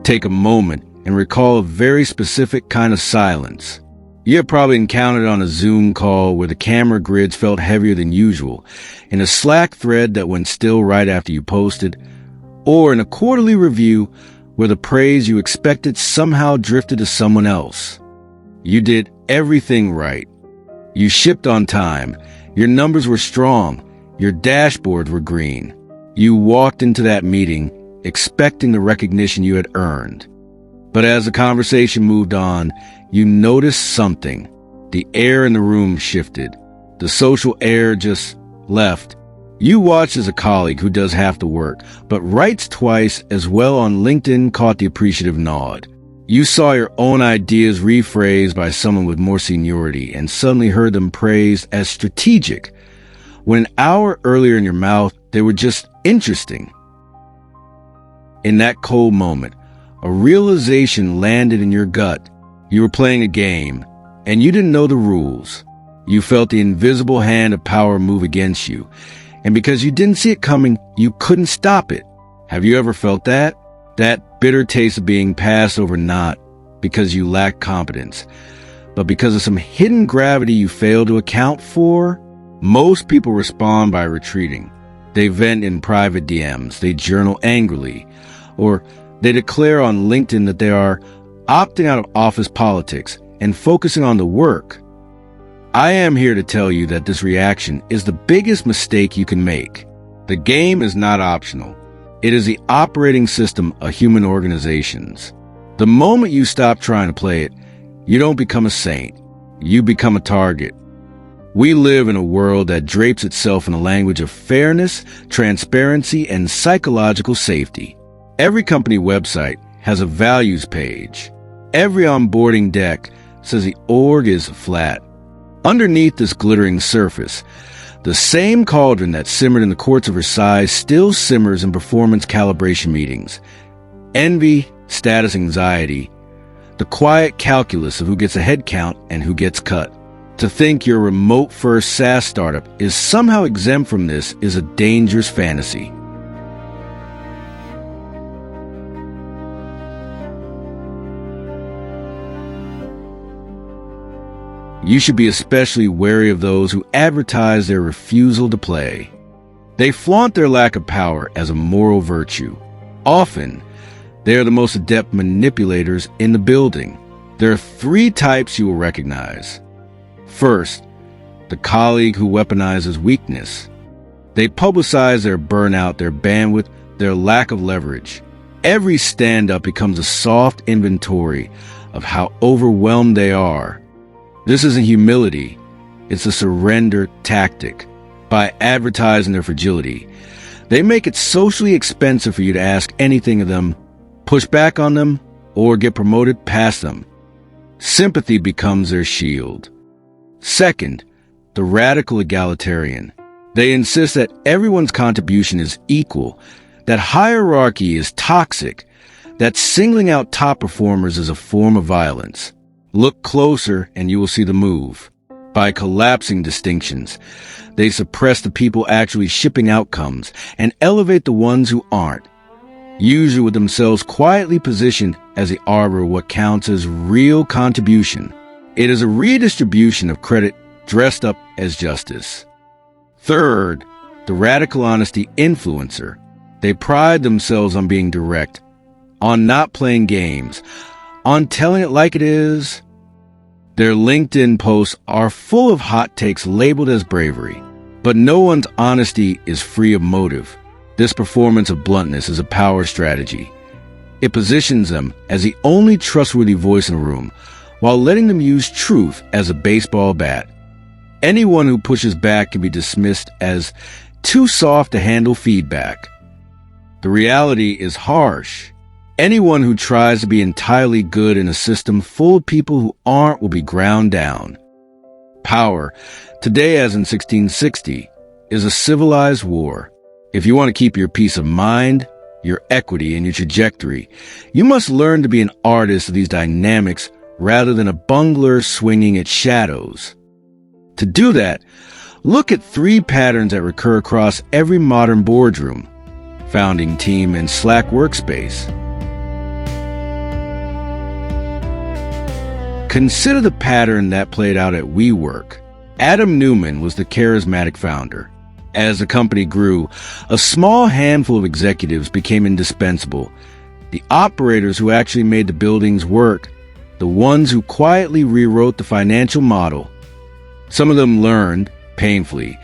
Take a moment and recall a very specific kind of silence. You have probably encountered on a Zoom call where the camera grids felt heavier than usual, in a Slack thread that went still right after you posted, or in a quarterly review where the praise you expected somehow drifted to someone else. You did everything right. You shipped on time. Your numbers were strong. Your dashboards were green. You walked into that meeting expecting the recognition you had earned. But as the conversation moved on, you noticed something. The air in the room shifted. The social air just left. You watched as a colleague who does half the work, but writes twice as well on LinkedIn caught the appreciative nod. You saw your own ideas rephrased by someone with more seniority and suddenly heard them praised as strategic, when an hour earlier in your mouth, they were just interesting. In that cold moment, a realization landed in your gut. You were playing a game, and you didn't know the rules. You felt the invisible hand of power move against you, and because you didn't see it coming, you couldn't stop it. Have you ever felt that? That bitter taste of being passed over not because you lacked competence, but because of some hidden gravity you failed to account for? Most people respond by retreating. They vent in private DMs, they journal angrily, or they declare on LinkedIn that they are opting out of office politics and focusing on the work. I am here to tell you that this reaction is the biggest mistake you can make. The game is not optional. It is the operating system of human organizations. The moment you stop trying to play it, you don't become a saint. You become a target. We live in a world that drapes itself in a language of fairness, transparency, and psychological safety. Every company website has a values page. Every onboarding deck says the org is flat. Underneath this glittering surface, the same cauldron that simmered in the courts of Versailles still simmers in performance calibration meetings. Envy, status anxiety, the quiet calculus of who gets a head count and who gets cut. To think your remote-first SaaS startup is somehow exempt from this is a dangerous fantasy. You should be especially wary of those who advertise their refusal to play. They flaunt their lack of power as a moral virtue. Often, they are the most adept manipulators in the building. There are 3 types you will recognize. First, the colleague who weaponizes weakness. They publicize their burnout, their bandwidth, their lack of leverage. Every stand-up becomes a soft inventory of how overwhelmed they are. This isn't humility, it's a surrender tactic. By advertising their fragility, they make it socially expensive for you to ask anything of them, push back on them, or get promoted past them. Sympathy becomes their shield. Second, the radical egalitarian. They insist that everyone's contribution is equal, that hierarchy is toxic, that singling out top performers is a form of violence. Look closer and you will see the move. By collapsing distinctions, they suppress the people actually shipping outcomes and elevate the ones who aren't, usually with themselves quietly positioned as the arbiter of what counts as real contribution. It is a redistribution of credit dressed up as justice. Third, the radical honesty influencer. They pride themselves on being direct, on not playing games, on telling it like it is. Their LinkedIn posts are full of hot takes labeled as bravery, but no one's honesty is free of motive. This performance of bluntness is a power strategy. It positions them as the only trustworthy voice in the room, while letting them use truth as a baseball bat. Anyone who pushes back can be dismissed as too soft to handle feedback. The reality is harsh. Anyone who tries to be entirely good in a system full of people who aren't will be ground down. Power, today as in 1660, is a civilized war. If you want to keep your peace of mind, your equity, and your trajectory, you must learn to be an artist of these dynamics rather than a bungler swinging at shadows. To do that, look at 3 patterns that recur across every modern boardroom, founding team, and Slack workspace. Consider the pattern that played out at WeWork. Adam Neumann was the charismatic founder. As the company grew, a small handful of executives became indispensable. The operators who actually made the buildings work, the ones who quietly rewrote the financial model. Some of them learned, painfully,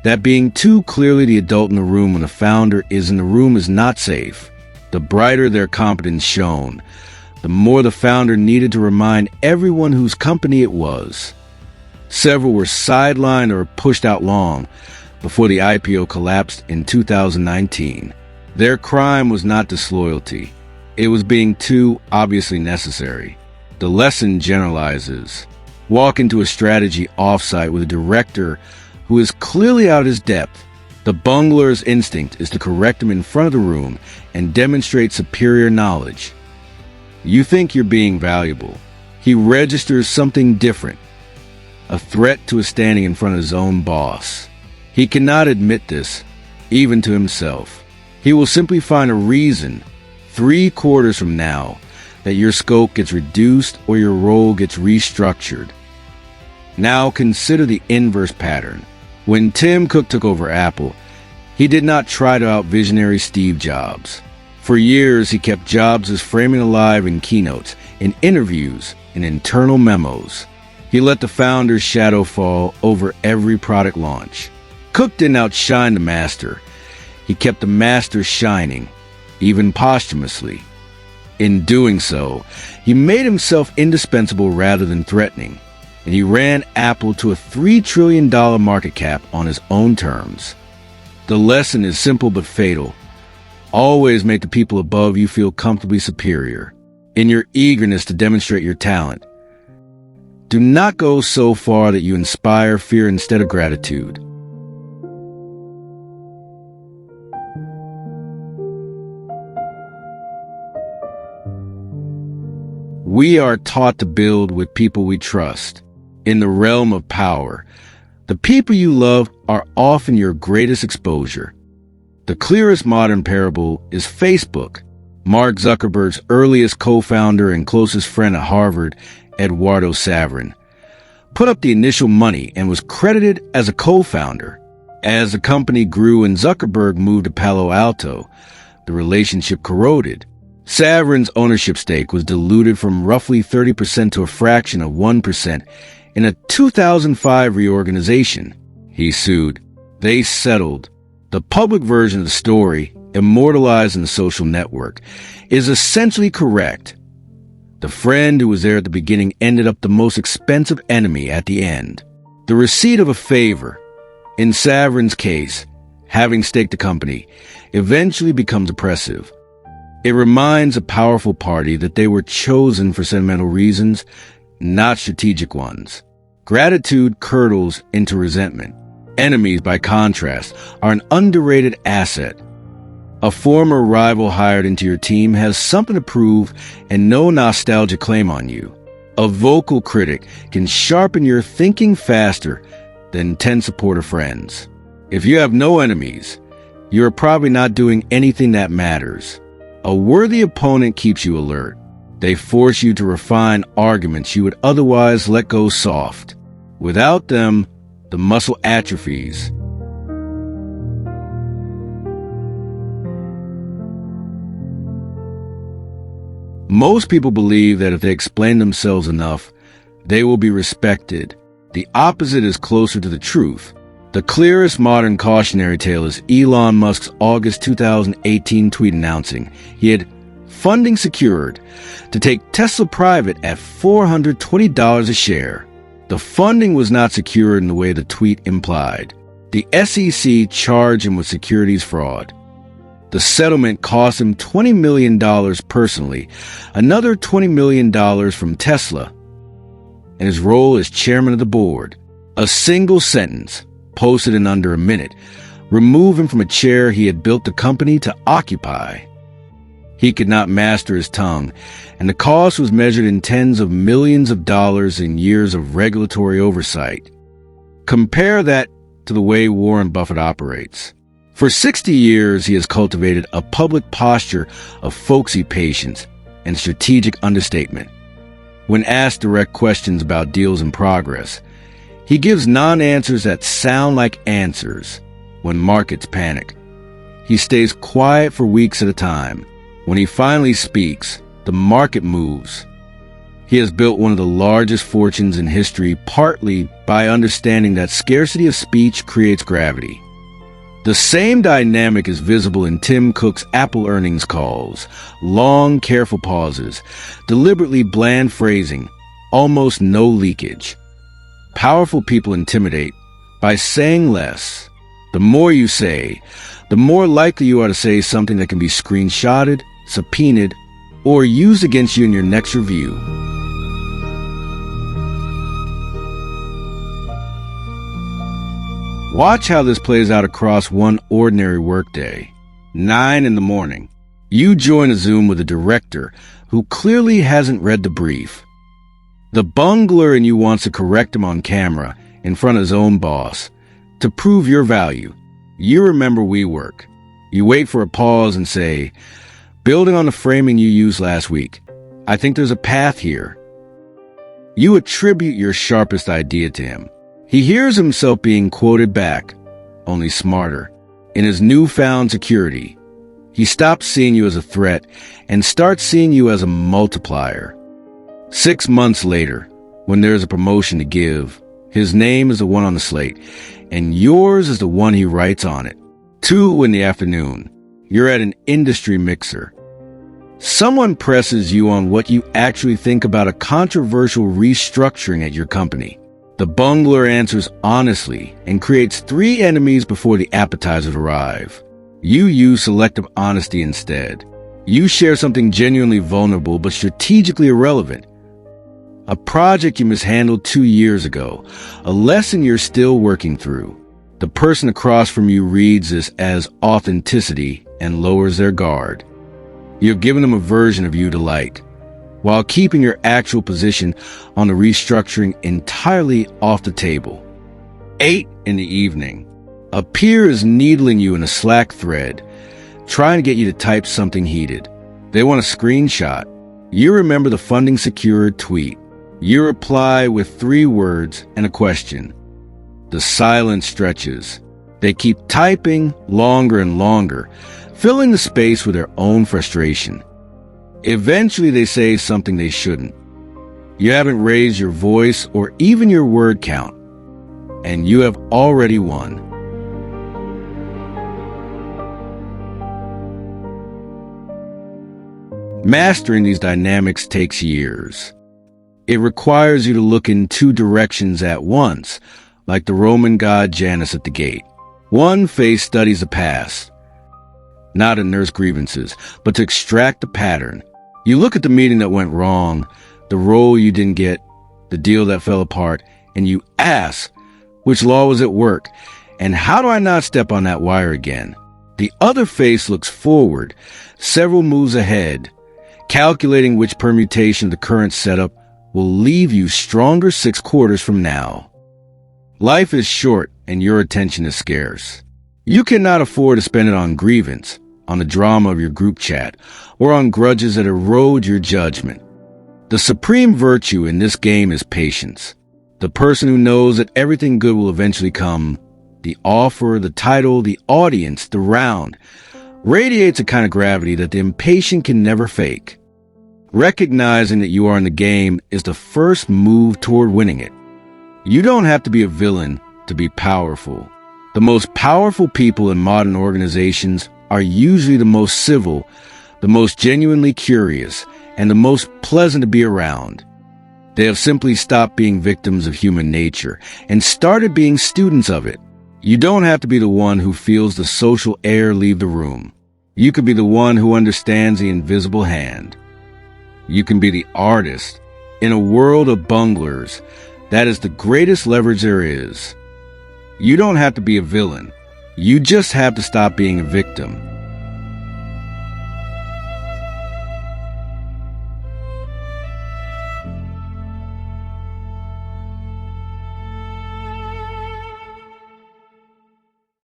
that being too clearly the adult in the room when the founder is in the room is not safe. The brighter their competence shone, the more the founder needed to remind everyone whose company it was. Several were sidelined or pushed out long before the IPO collapsed in 2019. Their crime was not disloyalty. It was being too obviously necessary. The lesson generalizes. Walk into a strategy offsite with a director who is clearly out of his depth. The bungler's instinct is to correct him in front of the room and demonstrate superior knowledge. You think you're being valuable. He registers something different, a threat to his standing in front of his own boss. He cannot admit this, even to himself. He will simply find a reason, 3 quarters from now, that your scope gets reduced or your role gets restructured. Now consider the inverse pattern. When Tim Cook took over Apple, he did not try to out-visionary Steve Jobs. For years, he kept Jobs' framing alive in keynotes, in interviews, in internal memos. He let the founder's shadow fall over every product launch. Cook didn't outshine the master. He kept the master shining, even posthumously. In doing so, he made himself indispensable rather than threatening, and he ran Apple to a $3 trillion market cap on his own terms. The lesson is simple but fatal. Always make the people above you feel comfortably superior. In your eagerness to demonstrate your talent, do not go so far that you inspire fear instead of gratitude. We are taught to build with people we trust. In the realm of power, the people you love are often your greatest exposure. The clearest modern parable is Facebook. Mark Zuckerberg's earliest co-founder and closest friend at Harvard, Eduardo Saverin, put up the initial money and was credited as a co-founder. As the company grew and Zuckerberg moved to Palo Alto, the relationship corroded. Saverin's ownership stake was diluted from roughly 30% to a fraction of 1% in a 2005 reorganization. He sued. They settled. The public version of the story, immortalized in the social network, is essentially correct. The friend who was there at the beginning ended up the most expensive enemy at the end. The receipt of a favor, in Saverin's case, having staked the company, eventually becomes oppressive. It reminds a powerful party that they were chosen for sentimental reasons, not strategic ones. Gratitude curdles into resentment. Enemies, by contrast, are an underrated asset. A former rival hired into your team has something to prove and no nostalgia claim on you. A vocal critic can sharpen your thinking faster than 10 supporter friends. If you have no enemies, you are probably not doing anything that matters. A worthy opponent keeps you alert. They force you to refine arguments you would otherwise let go soft. Without them, the muscle atrophies. Most people believe that if they explain themselves enough, they will be respected. The opposite is closer to the truth. The clearest modern cautionary tale is Elon Musk's August 2018 tweet announcing he had funding secured to take Tesla private at $420 a share. The funding was not secured in the way the tweet implied. The SEC charged him with securities fraud. The settlement cost him $20 million personally, another $20 million from Tesla, and his role as chairman of the board. A single sentence, posted in under a minute, removed him from a chair he had built the company to occupy. He could not master his tongue, and the cost was measured in tens of millions of dollars in years of regulatory oversight. Compare that to the way Warren Buffett operates. For 60 years, he has cultivated a public posture of folksy patience and strategic understatement. When asked direct questions about deals in progress, he gives non-answers that sound like answers. When markets panic, he stays quiet for weeks at a time. When he finally speaks, the market moves. He has built one of the largest fortunes in history, partly by understanding that scarcity of speech creates gravity. The same dynamic is visible in Tim Cook's Apple earnings calls. Long, careful pauses, deliberately bland phrasing, almost no leakage. Powerful people intimidate by saying less. The more you say, the more likely you are to say something that can be screenshotted, subpoenaed, or used against you in your next review. Watch how this plays out across one ordinary workday. 9 in the morning. You join a Zoom with a director who clearly hasn't read the brief. The bungler in you wants to correct him on camera in front of his own boss to prove your value. You remember WeWork. You wait for a pause and say, building on the framing you used last week, I think there's a path here. You attribute your sharpest idea to him. He hears himself being quoted back, only smarter. In his newfound security, he stops seeing you as a threat and starts seeing you as a multiplier. 6 months later, when there's a promotion to give, his name is the one on the slate, and yours is the one he writes on it. 2 in the afternoon, you're at an industry mixer. Someone presses you on what you actually think about a controversial restructuring at your company. The bungler answers honestly and creates 3 enemies before the appetizers arrive. You use selective honesty instead. You share something genuinely vulnerable but strategically irrelevant. A project you mishandled 2 years ago, a lesson you're still working through. The person across from you reads this as authenticity and lowers their guard. You've given them a version of you to like, while keeping your actual position on the restructuring entirely off the table. 8 in the evening. A peer is needling you in a Slack thread, trying to get you to type something heated. They want a screenshot. You remember the funding secured tweet. You reply with 3 words and a question. The silence stretches. They keep typing longer and longer, filling the space with their own frustration. Eventually they say something they shouldn't. You haven't raised your voice or even your word count, and you have already won. Mastering these dynamics takes years. It requires you to look in 2 directions at once, like the Roman god Janus at the gate. One face studies the past, not to nurse grievances, but to extract the pattern. You look at the meeting that went wrong, the role you didn't get, the deal that fell apart, and you ask, which law was at work, and how do I not step on that wire again? The other face looks forward, several moves ahead, calculating which permutation of the current setup will leave you stronger 6 quarters from now. Life is short and your attention is scarce. You cannot afford to spend it on grievance, on the drama of your group chat, or on grudges that erode your judgment. The supreme virtue in this game is patience. The person who knows that everything good will eventually come, the offer, the title, the audience, the round, radiates a kind of gravity that the impatient can never fake. Recognizing that you are in the game is the first move toward winning it. You don't have to be a villain to be powerful. The most powerful people in modern organizations are usually the most civil, the most genuinely curious, and the most pleasant to be around. They have simply stopped being victims of human nature and started being students of it. You don't have to be the one who feels the social air leave the room. You could be the one who understands the invisible hand. You can be the artist. In a world of bunglers, that is the greatest leverage there is. You don't have to be a villain. You just have to stop being a victim.